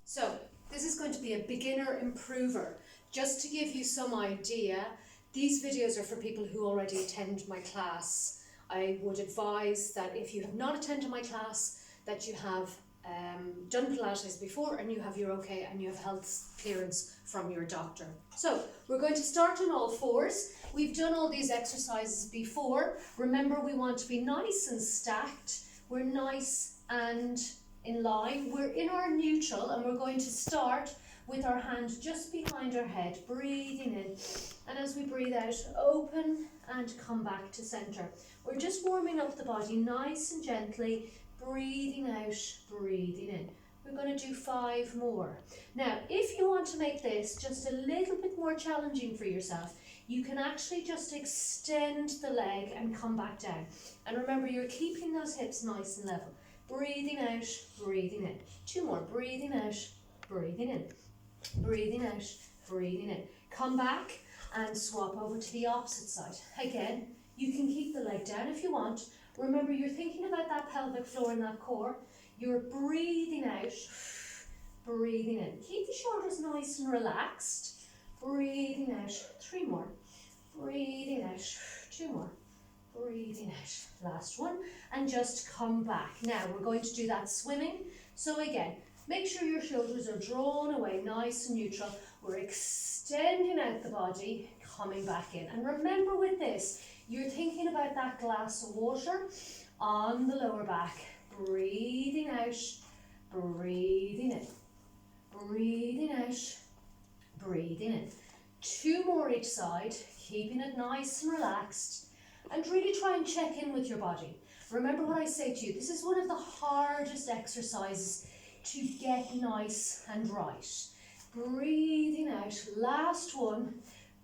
So this is going to be a beginner improver. Just to give you some idea, these videos are for people who already attend my class. I would advise that if you have not attended my class, that you have done Pilates before and you have your okay and you have health clearance from your doctor. So we're going to start on all fours. We've done all these exercises before. Remember, we want to be nice and stacked. We're nice and in line. We're in our neutral and we're going to start with our hand just behind our head, breathing in. And as we breathe out, open and come back to center. We're just warming up the body nice and gently, breathing out, breathing in. We're going to do 5 more. Now, if you want to make this just a little bit more challenging for yourself, you can actually just extend the leg and come back down. And remember, you're keeping those hips nice and level. Breathing out, breathing in. 2 more. Breathing out, breathing in. Breathing out, breathing in. Come back and swap over to the opposite side. Again, you can keep the leg down if you want. Remember, you're thinking about that pelvic floor and that core. You're breathing out, breathing in. Keep the shoulders nice and relaxed. Breathing out. 3 more. Breathing out. 2 more. Breathing out. Last one. And just come back. Now we're going to do that swimming. So again, make sure your shoulders are drawn away, nice and neutral. We're extending out the body, coming back in. And remember with this, you're thinking about that glass of water on the lower back. Breathing out, breathing in. Breathing out, breathing in. 2 more each side, keeping it nice and relaxed. And really try and check in with your body. Remember what I say to you, this is one of the hardest exercises to get nice and right. Breathing out, last one,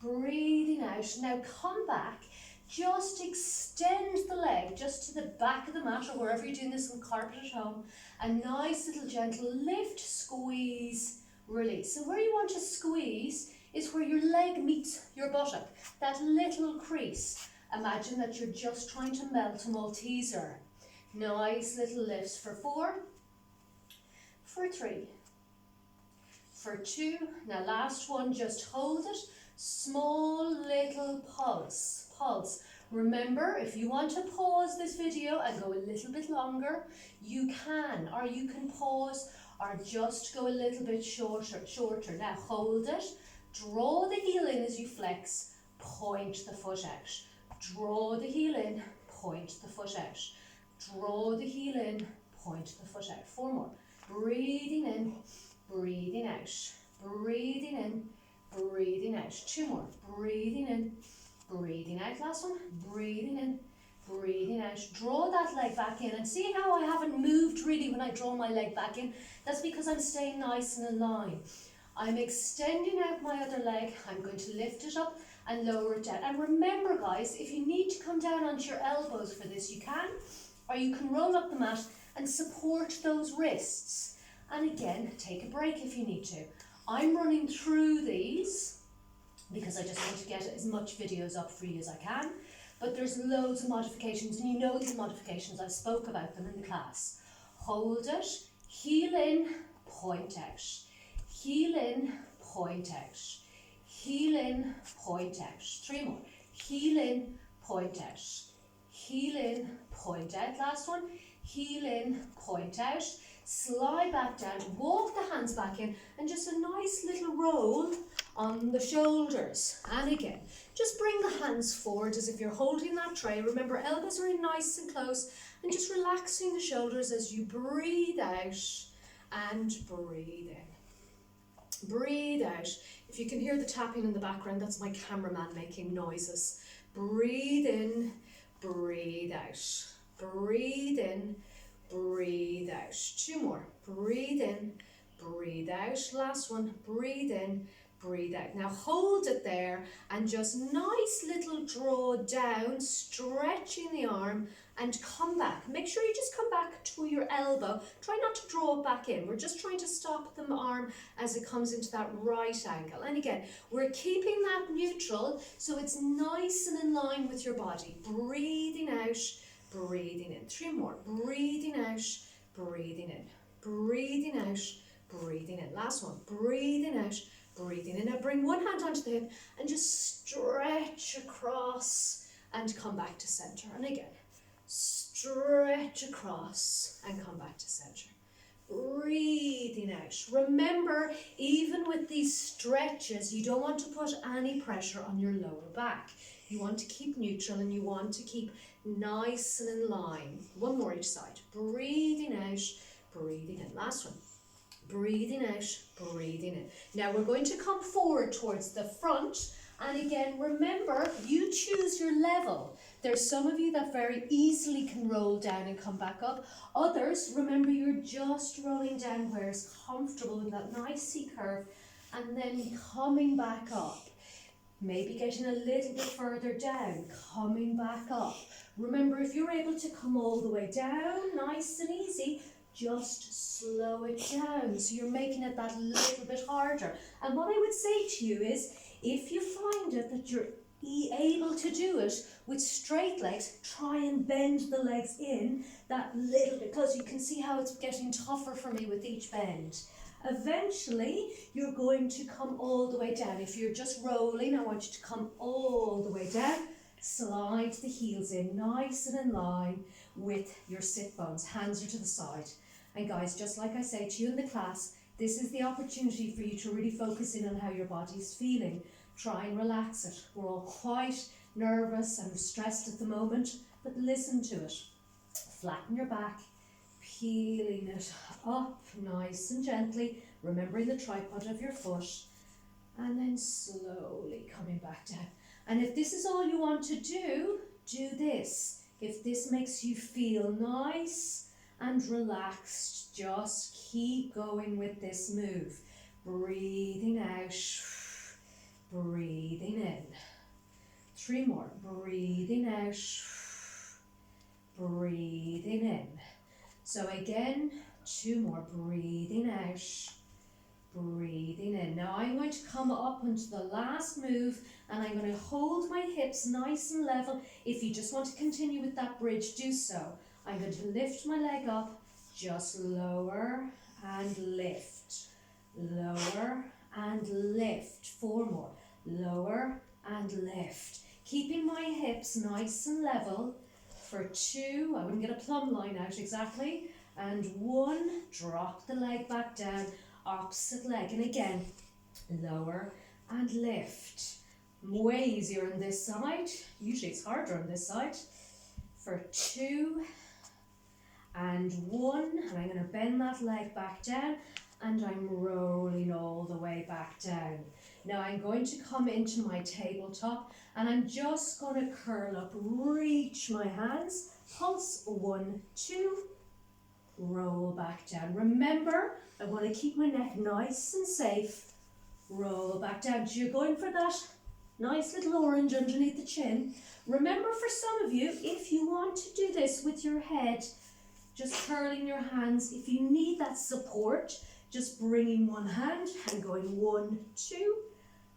breathing out. Now come back, just extend the leg just to the back of the mat or wherever you're doing this on carpet at home. A nice little gentle lift, squeeze, release. And where you want to squeeze is where your leg meets your buttock, that little crease. Imagine that you're just trying to melt a Malteser. Nice little lifts for 4, for 3, for 2. Now last one, just hold it. Small little pulse. Remember, if you want to pause this video and go a little bit longer, you can, or you can pause or just go a little bit shorter. Now hold it. Draw the heel in as you flex. Point the foot out. Draw the heel in, point the foot out. Draw the heel in, point the foot out. 4 more. Breathing in, breathing out. Breathing in, breathing out. 2 more. Breathing in, breathing out. Last one. Breathing in, breathing out. Draw that leg back in. And see how I haven't moved really when I draw my leg back in? That's because I'm staying nice and in line. I'm extending out my other leg. I'm going to lift it up and lower it down. And remember guys, if you need to come down onto your elbows for this, you can, or you can roll up the mat and support those wrists. And again, take a break if you need to. I'm running through these because I just want to get as much videos up for you as I can, but there's loads of modifications and you know these modifications, I spoke about them in the class. Hold it, heel in, point out. Heel in, point out. Heel in, point out. 3 more. Heel in, point out. Heel in, point out. Last one. Heel in, point out. Slide back down. Walk the hands back in. And just a nice little roll on the shoulders. And again, just bring the hands forward as if you're holding that tray. Remember, elbows are in nice and close. And just relaxing the shoulders as you breathe out and breathe in. Breathe out. If you can hear the tapping in the background, that's my cameraman making noises. Breathe in, breathe out. Breathe in, breathe out. 2 more. Breathe in, breathe out. Last one. Breathe in, breathe out. Now hold it there and just nice little draw down, stretching the arm and come back. Make sure you just come back to your elbow. Try not to draw it back in. We're just trying to stop the arm as it comes into that right angle. And again, we're keeping that neutral so it's nice and in line with your body. Breathing out, breathing in. 3 more. Breathing out, breathing in. Breathing out, breathing in. breathing out, breathing in. Now bring one hand onto the hip and just stretch across and come back to center. And again, stretch across and come back to center. Breathing out. Remember, even with these stretches, you don't want to put any pressure on your lower back. You want to keep neutral and you want to keep nice and in line. One more each side. Breathing out, breathing in. Last one. Breathing out, breathing in. Now we're going to come forward towards the front. And again, remember, you choose your level. There's some of you that very easily can roll down and come back up. Others, remember, you're just rolling down where it's comfortable with that nice C curve and then coming back up. Maybe getting a little bit further down, coming back up. Remember, if you're able to come all the way down, nice and easy, just slow it down. So you're making it that little bit harder. And what I would say to you is, if you find it that you're able to do it with straight legs, try and bend the legs in that little bit, because you can see how it's getting tougher for me with each bend. Eventually, you're going to come all the way down. If you're just rolling, I want you to come all the way down. Slide the heels in, nice and in line with your sit bones. Hands are to the side. And guys, just like I say to you in the class, this is the opportunity for you to really focus in on how your body's feeling. Try and relax it. We're all quite nervous and stressed at the moment, but listen to it. Flatten your back, peeling it up nice and gently, remembering the tripod of your foot, and then slowly coming back down. And if this is all you want to do, do this. If this makes you feel nice and relaxed, just keep going with this move. Breathing out, breathing in. 3 more. Breathing out, breathing in. So again, 2 more. Breathing out, breathing in. Now I'm going to come up into the last move and I'm going to hold my hips nice and level. If you just want to continue with that bridge, do so. I'm going to lift my leg up, just lower and lift. Lower and lift. 4 more. Lower and lift. Keeping my hips nice and level for 2. I wouldn't get a plumb line out exactly. And 1, drop the leg back down, opposite leg. And again, lower and lift. Way easier on this side. Usually it's harder on this side. For 2 and 1. And I'm going to bend that leg back down. And I'm rolling all the way back down. Now I'm going to come into my tabletop and I'm just going to curl up, reach my hands, pulse 1, 2, roll back down. Remember, I want to keep my neck nice and safe. Roll back down. So you're going for that nice little orange underneath the chin. Remember, for some of you, if you want to do this with your head, just curling your hands, if you need that support, just bringing one hand and going 1, 2,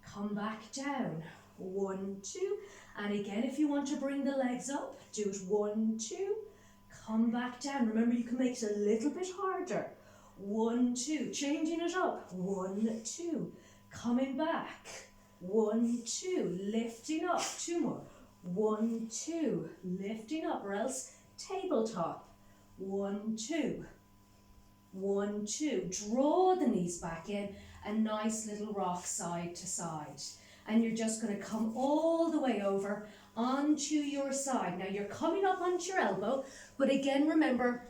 come back down, 1, 2, and again, if you want to bring the legs up, do it 1, 2, come back down. Remember, you can make it a little bit harder. 1, 2, changing it up, 1, 2, coming back, 1, 2, lifting up, 2 more, 1, 2, lifting up, or else tabletop, 1, 2, 1, 2, draw the knees back in, a nice little rock side to side. And you're just going to come all the way over onto your side. Now you're coming up onto your elbow, but again, remember,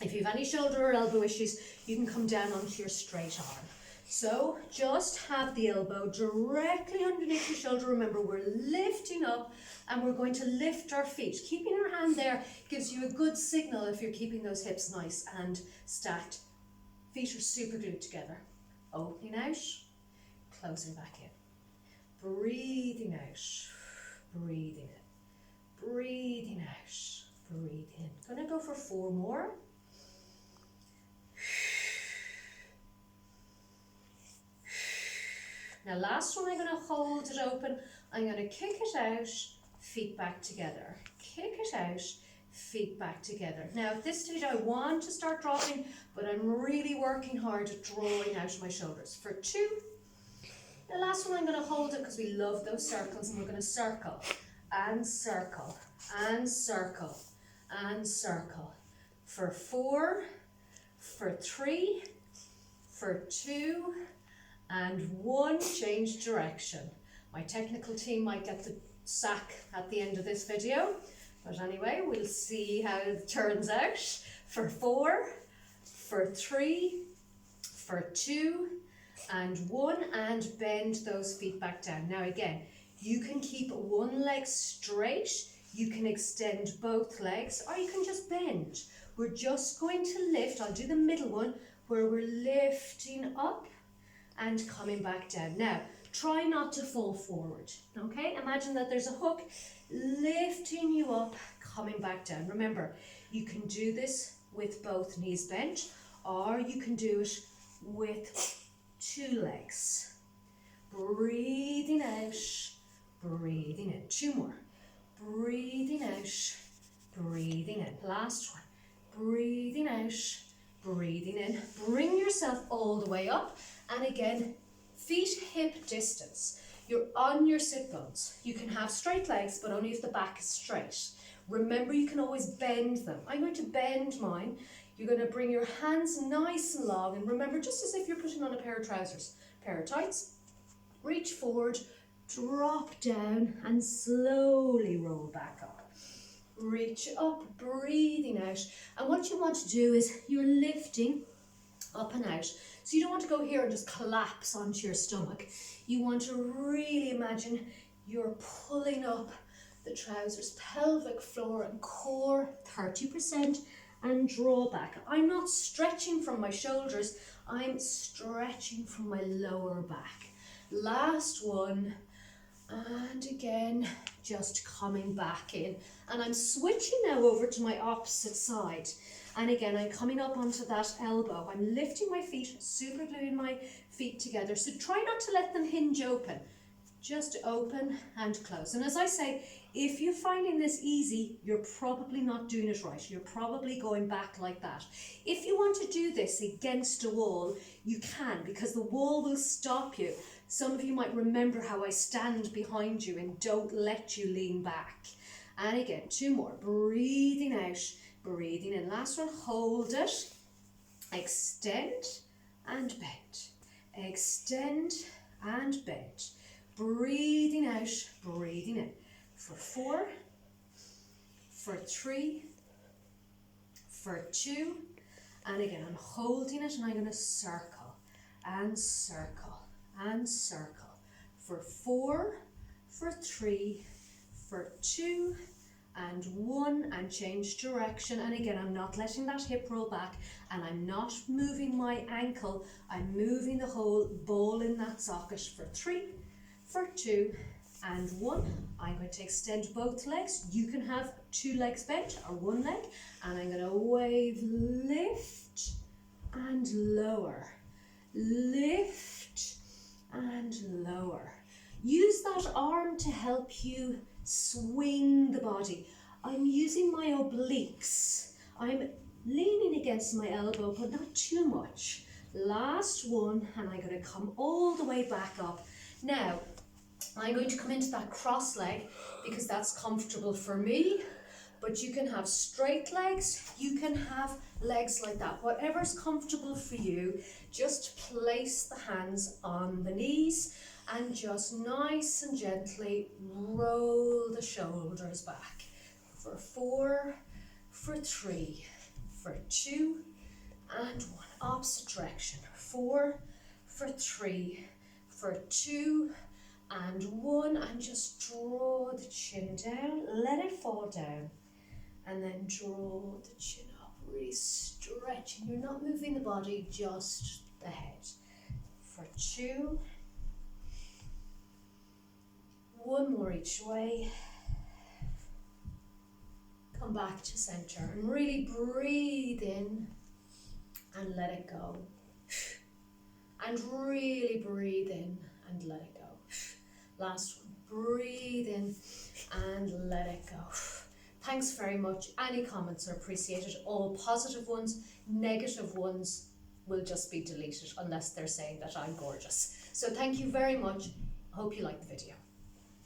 if you have any shoulder or elbow issues, you can come down onto your straight arm. So just have the elbow directly underneath your shoulder. Remember, we're lifting up and we're going to lift our feet. Keeping your hand there gives you a good signal if you're keeping those hips nice and stacked. Feet are super glued together. Opening out, closing back in. Breathing out, breathing in. Breathing out, breathing in. Gonna go for 4 more. Now last one, I'm going to hold it open. I'm going to kick it out, feet back together. Kick it out, feet back together. Now at this stage I want to start dropping, but I'm really working hard at drawing out my shoulders. For 2, the last one I'm going to hold it because we love those circles, and we're going to circle and circle and circle and circle. For 4, for 3, for 2, and 1, change direction. My technical team might get the sack at the end of this video, but anyway, we'll see how it turns out. For 4, for 3, for 2, and 1, and bend those feet back down. Now again, you can keep one leg straight, you can extend both legs, or you can just bend. We're just going to lift. I'll do the middle one where we're lifting up and coming back down. Now, try not to fall forward, okay? Imagine that there's a hook lifting you up, coming back down. Remember, you can do this with both knees bent, or you can do it with 2 legs. Breathing out, breathing in. 2 more. Breathing out, breathing in. Last one. Breathing out, breathing in. Bring yourself all the way up, and again, feet hip distance. You're on your sit bones. You can have straight legs, but only if the back is straight. Remember, you can always bend them. I'm going to bend mine. You're going to bring your hands nice and long, and remember, just as if you're putting on a pair of trousers, pair of tights, reach forward, drop down, and slowly roll back up. Reach up, breathing out, and what you want to do is you're lifting up and out. So you don't want to go here and just collapse onto your stomach. You want to really imagine you're pulling up the trousers, pelvic floor and core 30%, and draw back. I'm not stretching from my shoulders, I'm stretching from my lower back. Last one. And again, just coming back in. And I'm switching now over to my opposite side. And again, I'm coming up onto that elbow. I'm lifting my feet, super gluing my feet together. So try not to let them hinge open. Just open and close. And as I say, if you're finding this easy, you're probably not doing it right. You're probably going back like that. If you want to do this against a wall, you can, because the wall will stop you. Some of you might remember how I stand behind you and don't let you lean back. And again, 2 more. Breathing out, breathing in. Last one, hold it. Extend and bend. Extend and bend. Breathing out, breathing in. For 4, for 3, for 2, and again, I'm holding it, and I'm going to circle and circle and circle. For 4, for 3, for 2, and 1, and change direction. And again, I'm not letting that hip roll back, and I'm not moving my ankle. I'm moving the whole ball in that socket. For 3, for 2, and 1. I'm going to extend both legs. You can have 2 legs bent or 1 leg, and I'm going to wave, lift and lower, lift and lower. Use that arm to help you swing the body. I'm using my obliques. I'm leaning against my elbow, but not too much. Last one, and I'm going to come all the way back up. Now, I'm going to come into that cross leg because that's comfortable for me, but you can have straight legs, you can have legs like that. Whatever's comfortable for you, just place the hands on the knees and just nice and gently roll the shoulders back. For 4, for 3, for 2, and 1. Opposite direction. 4, for 3, for 2, and 1, and just draw the chin down, let it fall down, and then draw the chin up, really stretching. You're not moving the body, just the head. For 2, 1 more each way. Come back to center and really breathe in and let it go. And really breathe in and let it go. Last one. Breathe in and let it go. Thanks very much. Any comments are appreciated, all positive ones. Negative ones will just be deleted unless they're saying that I'm gorgeous. So thank you very much. Hope you like the video.